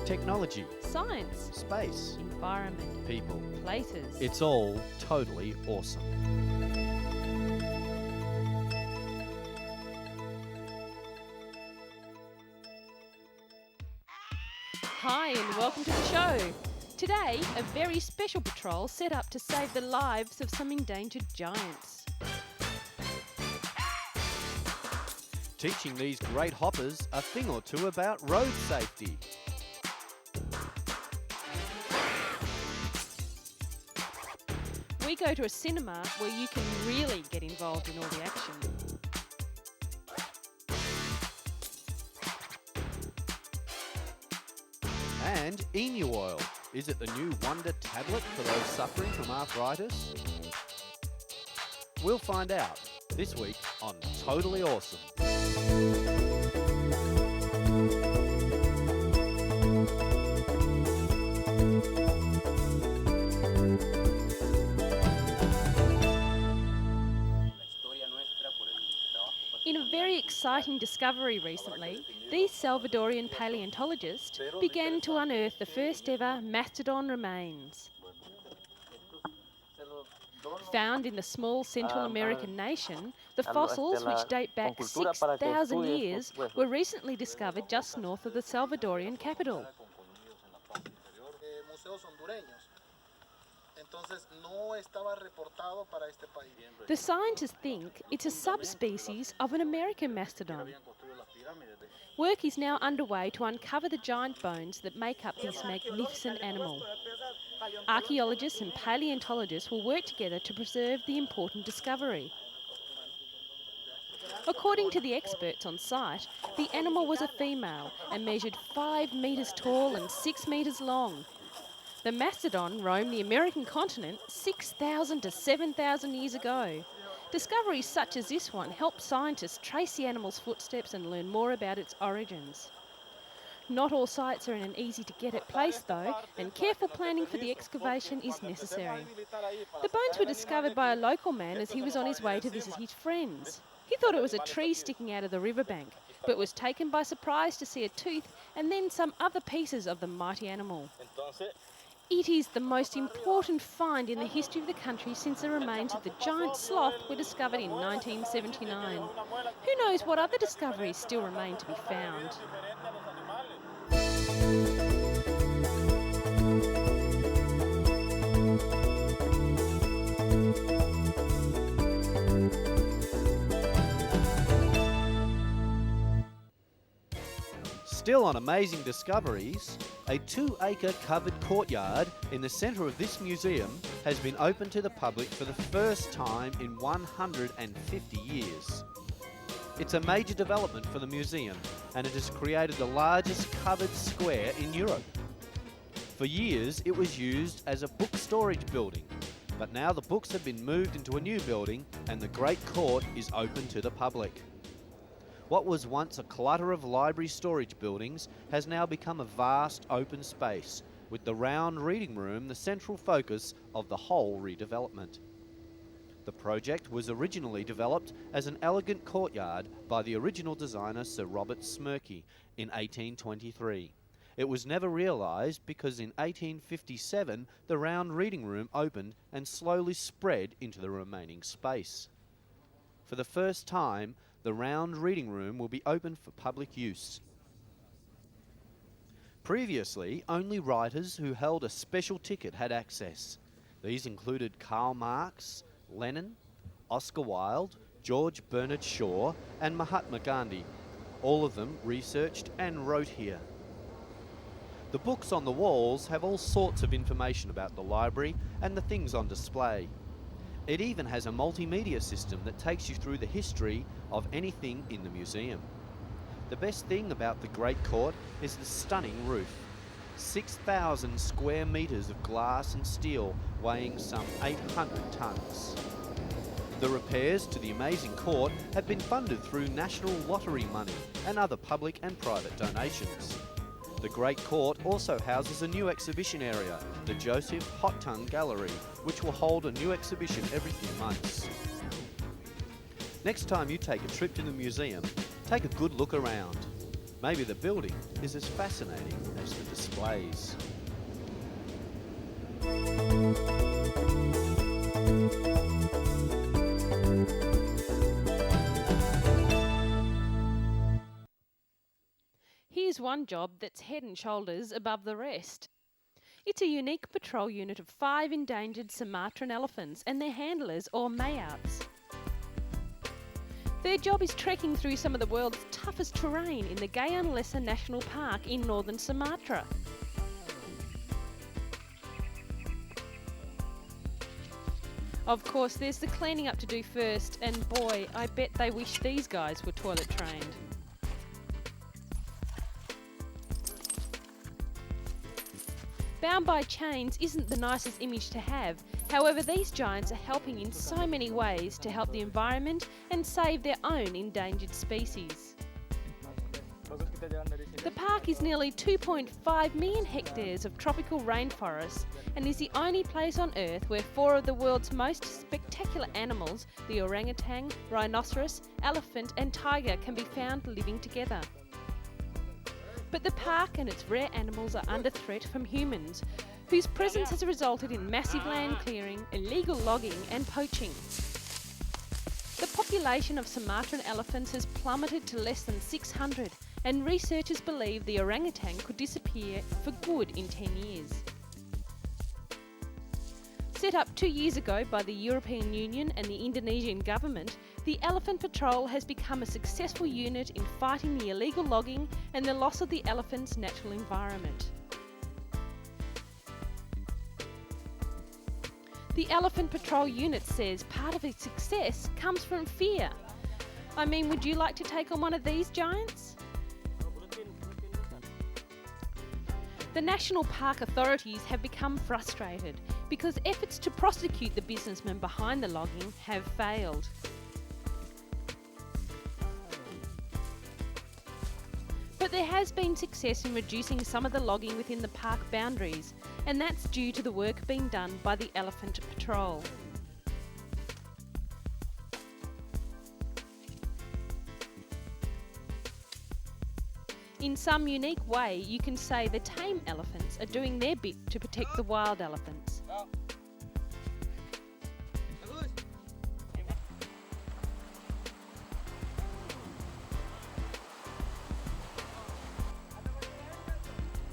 Technology, science, space, environment, people. places. It's all totally awesome. Hi and welcome to the show. Today, a very special patrol set up to save the lives of some endangered giants. Teaching these great hoppers a thing or two about road safety. We go to a cinema where you can really get involved in all the action. And emu oil. Is it the new wonder tablet for those suffering from arthritis? We'll find out this week on Totally Awesome. In a very exciting discovery recently, these Salvadorian paleontologists began to unearth the first ever mastodon remains. Found in the small Central American nation, the fossils, which date back 6,000 years, were recently discovered just north of the Salvadorian capital. The scientists think it's a subspecies of an American mastodon. Work is now underway to uncover the giant bones that make up this magnificent animal. Archaeologists and paleontologists will work together to preserve the important discovery. According to the experts on site, the animal was a female and measured 5 metres tall and 6 metres long. The mastodon roamed the American continent 6,000 to 7,000 years ago. Discoveries such as this one help scientists trace the animal's footsteps and learn more about its origins. Not all sites are in an easy-to-get-at place though, and careful planning for the excavation is necessary. The bones were discovered by a local man as he was on his way to visit his friends. He thought it was a tree sticking out of the riverbank, but was taken by surprise to see a tooth and then some other pieces of the mighty animal. It is the most important find in the history of the country since the remains of the giant sloth were discovered in 1979. Who knows what other discoveries still remain to be found? Still on amazing discoveries, a 2-acre covered courtyard in the centre of this museum has been opened to the public for the first time in 150 years. It's a major development for the museum, and it has created the largest covered square in Europe. For years it was used as a book storage building, but now the books have been moved into a new building and the Great Court is open to the public. What was once a clutter of library storage buildings has now become a vast open space, with the round reading room the central focus of the whole redevelopment. The project was originally developed as an elegant courtyard by the original designer Sir Robert Smirke in 1823. It was never realised because in 1857 the round reading room opened and slowly spread into the remaining space. For the first time, the round reading room will be open for public use. Previously, only writers who held a special ticket had access. These included Karl Marx, Lenin, Oscar Wilde, George Bernard Shaw, and Mahatma Gandhi. All of them researched and wrote here. The books on the walls have all sorts of information about the library and the things on display. It even has a multimedia system that takes you through the history of anything in the museum. The best thing about the Great Court is the stunning roof. 6,000 square metres of glass and steel weighing some 800 tonnes. The repairs to the amazing court have been funded through national lottery money and other public and private donations. The Great Court also houses a new exhibition area, the Joseph Hot Tongue Gallery, which will hold a new exhibition every few months. Next time you take a trip to the museum, take a good look around. Maybe the building is as fascinating as the displays. Here's one job that's head and shoulders above the rest. It's a unique patrol unit of 5 endangered Sumatran elephants and their handlers or mayouts. Their job is trekking through some of the world's toughest terrain in the Gayaan Lesser National Park in northern Sumatra. Of course, there's the cleaning up to do first, and boy, I bet they wish these guys were toilet trained. Bound by chains isn't the nicest image to have. However, these giants are helping in so many ways to help the environment and save their own endangered species. The park is nearly 2.5 million hectares of tropical rainforest and is the only place on Earth where 4 of the world's most spectacular animals, the orangutan, rhinoceros, elephant and tiger, can be found living together. But the park and its rare animals are under threat from humans, whose presence has resulted in massive land clearing, illegal logging and poaching. The population of Sumatran elephants has plummeted to less than 600, and researchers believe the orangutan could disappear for good in 10 years. Set up 2 years ago by the European Union and the Indonesian government, the Elephant Patrol has become a successful unit in fighting the illegal logging and the loss of the elephant's natural environment. The Elephant Patrol unit says part of its success comes from fear. I mean, would you like to take on one of these giants? The National Park authorities have become frustrated because efforts to prosecute the businessmen behind the logging have failed. But there has been success in reducing some of the logging within the park boundaries, and that's due to the work being done by the Elephant Patrol. In some unique way, you can say the tame elephants are doing their bit to protect the wild elephants.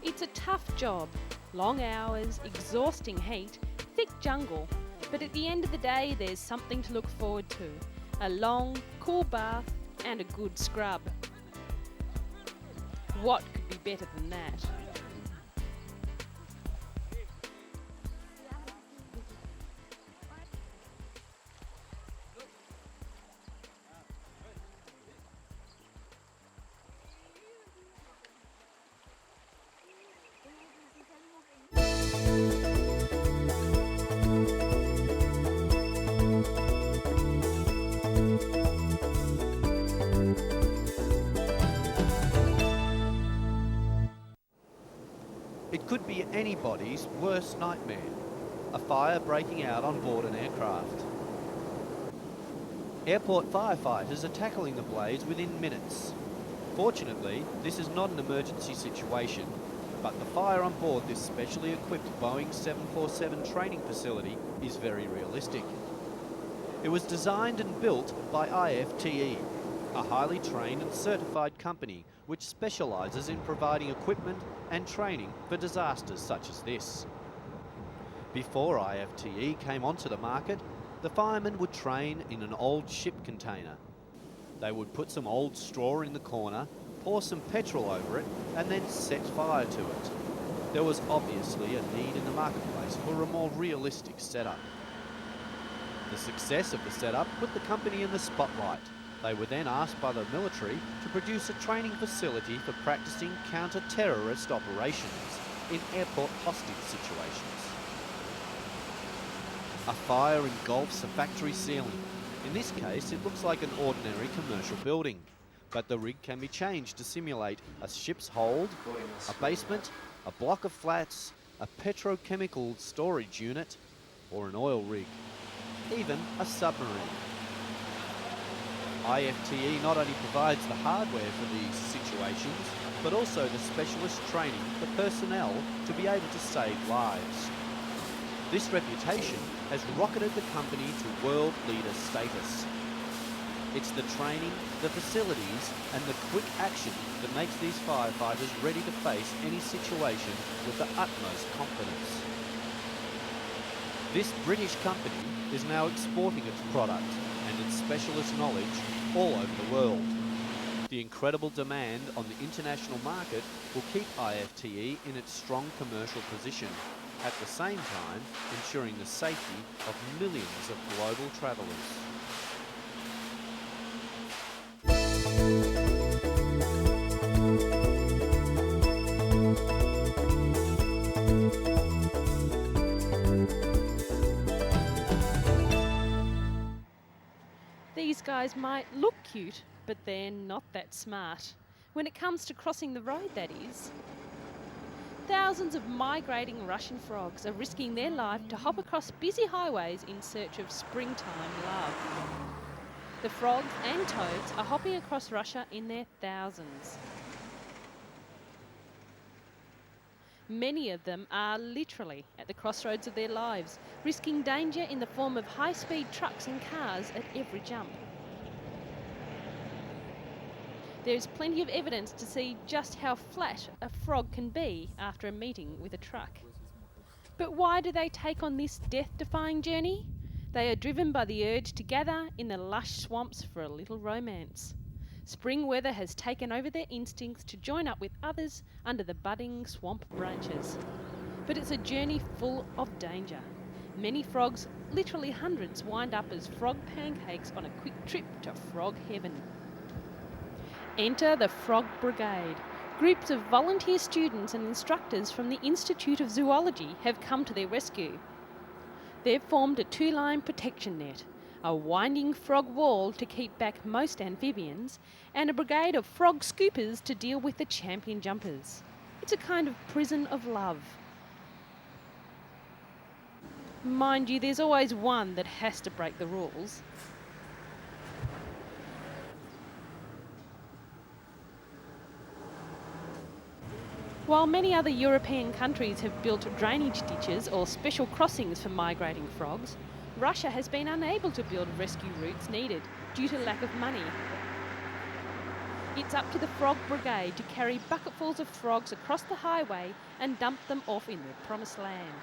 It's a tough job, long hours, exhausting heat, thick jungle, but at the end of the day there's something to look forward to. A long, cool bath and a good scrub. What could be better than that? It could be anybody's worst nightmare, a fire breaking out on board an aircraft. Airport firefighters are tackling the blaze within minutes. Fortunately, this is not an emergency situation, but the fire on board this specially equipped Boeing 747 training facility is very realistic. It was designed and built by IFTE, a highly trained and certified company which specialises in providing equipment and training for disasters such as this. Before IFTE came onto the market, the firemen would train in an old ship container. They would put some old straw in the corner, pour some petrol over it, and then set fire to it. There was obviously a need in the marketplace for a more realistic setup. The success of the setup put the company in the spotlight. They were then asked by the military to produce a training facility for practicing counter-terrorist operations in airport hostage situations. A fire engulfs a factory ceiling. In this case, it looks like an ordinary commercial building, but the rig can be changed to simulate a ship's hold, a basement, a block of flats, a petrochemical storage unit, or an oil rig, even a submarine. IFTE not only provides the hardware for these situations, but also the specialist training for personnel to be able to save lives. This reputation has rocketed the company to world leader status. It's the training, the facilities, and the quick action that makes these firefighters ready to face any situation with the utmost confidence. This British company is now exporting its product and its specialist knowledge all over the world. The incredible demand on the international market will keep IFTE in its strong commercial position, at the same time ensuring the safety of millions of global travellers. These guys might look cute, but they're not that smart. When it comes to crossing the road, that is. Thousands of migrating Russian frogs are risking their life to hop across busy highways in search of springtime love. The frogs and toads are hopping across Russia in their thousands. Many of them are literally at the crossroads of their lives, risking danger in the form of high-speed trucks and cars at every jump. There is plenty of evidence to see just how flat a frog can be after a meeting with a truck. But why do they take on this death-defying journey? They are driven by the urge to gather in the lush swamps for a little romance. Spring weather has taken over their instincts to join up with others under the budding swamp branches. But it's a journey full of danger. Many frogs, literally hundreds, wind up as frog pancakes on a quick trip to frog heaven. Enter the Frog Brigade. Groups of volunteer students and instructors from the Institute of Zoology have come to their rescue. They've formed a two-line protection net, a winding frog wall to keep back most amphibians, and a brigade of frog scoopers to deal with the champion jumpers. It's a kind of prison of love. Mind you, there's always one that has to break the rules. While many other European countries have built drainage ditches or special crossings for migrating frogs, Russia has been unable to build rescue routes needed due to lack of money. It's up to the Frog Brigade to carry bucketfuls of frogs across the highway and dump them off in their promised land.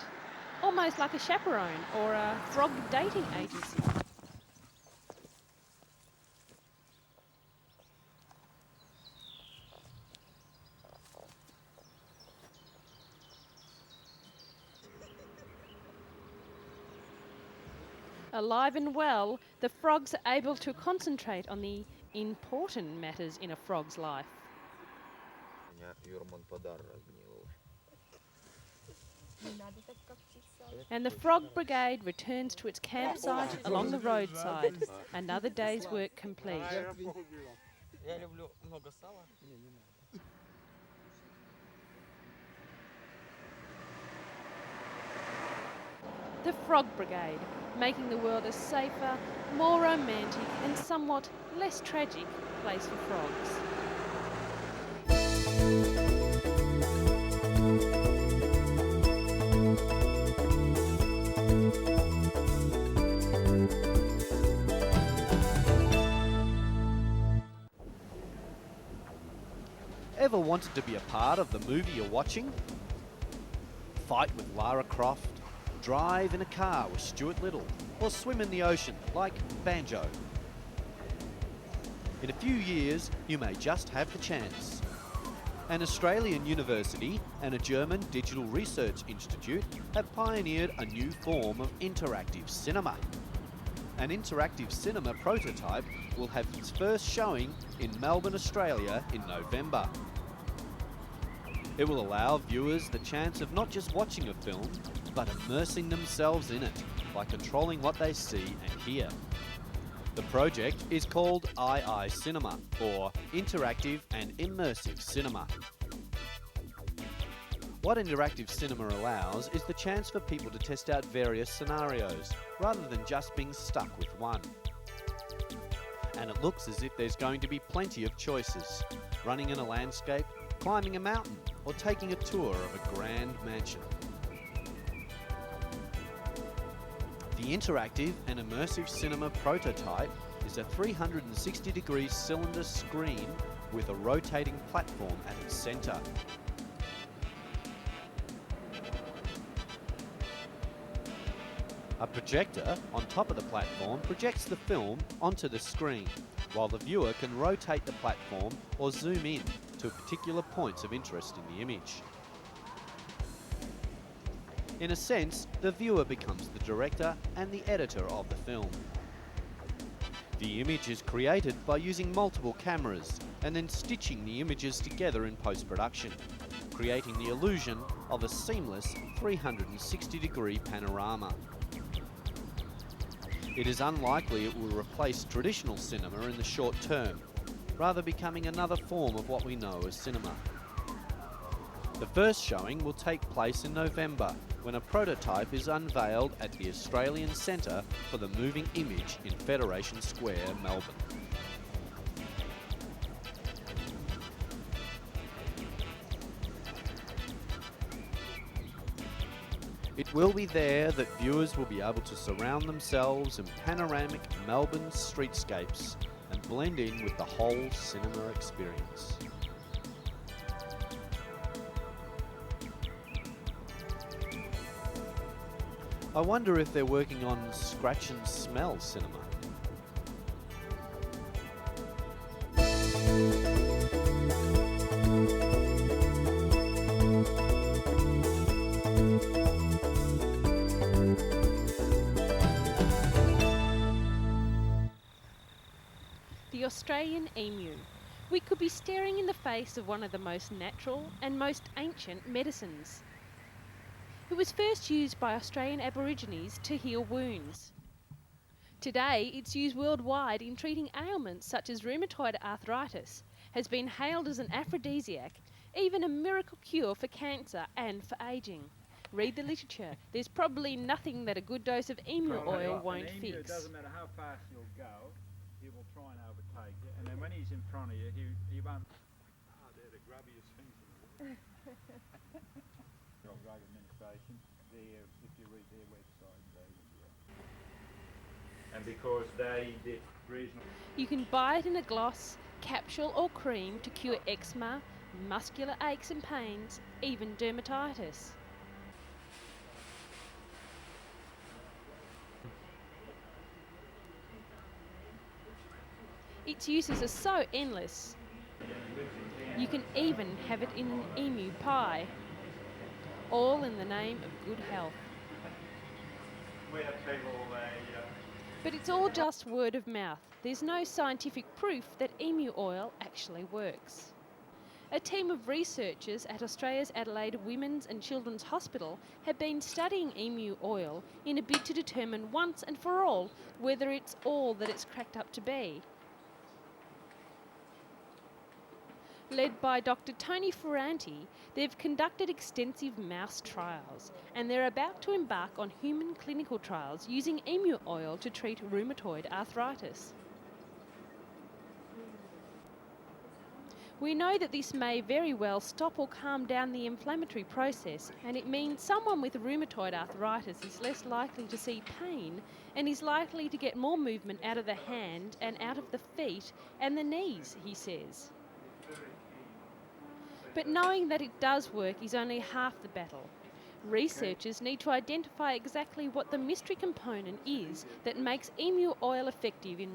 Almost like a chaperone or a frog dating agency. Alive and well, the frogs are able to concentrate on the important matters in a frog's life. And the Frog Brigade returns to its campsite along the roadside. Another day's work complete. The Frog Brigade, making the world a safer, more romantic and somewhat less tragic place for frogs. Ever wanted to be a part of the movie you're watching? Fight with Lara Croft, drive in a car with Stuart Little, or swim in the ocean like Banjo. In a few years, you may just have the chance. An Australian university and a German digital research institute have pioneered a new form of interactive cinema. An interactive cinema prototype will have its first showing in Melbourne, Australia in November. It will allow viewers the chance of not just watching a film, but immersing themselves in it by controlling what they see and hear. The project is called II Cinema, or Interactive and Immersive Cinema. What interactive cinema allows is the chance for people to test out various scenarios, rather than just being stuck with one. And it looks as if there's going to be plenty of choices: running in a landscape, climbing a mountain, or taking a tour of a grand mansion. The interactive and immersive cinema prototype is a 360-degree cylinder screen with a rotating platform at its centre. A projector on top of the platform projects the film onto the screen, while the viewer can rotate the platform or zoom in to particular points of interest in the image. In a sense, the viewer becomes the director and the editor of the film. The image is created by using multiple cameras and then stitching the images together in post-production, creating the illusion of a seamless 360-degree panorama. It is unlikely it will replace traditional cinema in the short term, rather becoming another form of what we know as cinema. The first showing will take place in November, when a prototype is unveiled at the Australian Centre for the Moving Image in Federation Square, Melbourne. It will be there that viewers will be able to surround themselves in panoramic Melbourne streetscapes and blend in with the whole cinema experience. I wonder if they're working on scratch and smell cinema. The Australian emu. We could be staring in the face of one of the most natural and most ancient medicines. It was first used by Australian Aborigines to heal wounds. Today, it's used worldwide in treating ailments such as rheumatoid arthritis, has been hailed as an aphrodisiac, even a miracle cure for cancer and for ageing. Read the literature. There's probably nothing that a good dose of emu oil won't fix. It doesn't matter how fast you'll go, he will try and overtake you. And then when he's in front of you, he won't... they're the grubbiest things in the world. Drug administration, if you read their website, and because they did reasonable... You can buy it in a gloss, capsule or cream to cure eczema, muscular aches and pains, even dermatitis. Its uses are so endless. You can even have it in an emu pie. All in the name of good health. But it's all just word of mouth. There's no scientific proof that emu oil actually works. A team of researchers at Australia's Adelaide Women's and Children's Hospital have been studying emu oil in a bid to determine once and for all whether it's all that it's cracked up to be. Led by Dr. Tony Ferranti, they've conducted extensive mouse trials, and they're about to embark on human clinical trials using emu oil to treat rheumatoid arthritis. We know that this may very well stop or calm down the inflammatory process, and it means someone with rheumatoid arthritis is less likely to see pain and is likely to get more movement out of the hand and out of the feet and the knees, he says. But knowing that it does work is only half the battle. Researchers need to identify exactly what the mystery component is that makes emu oil effective in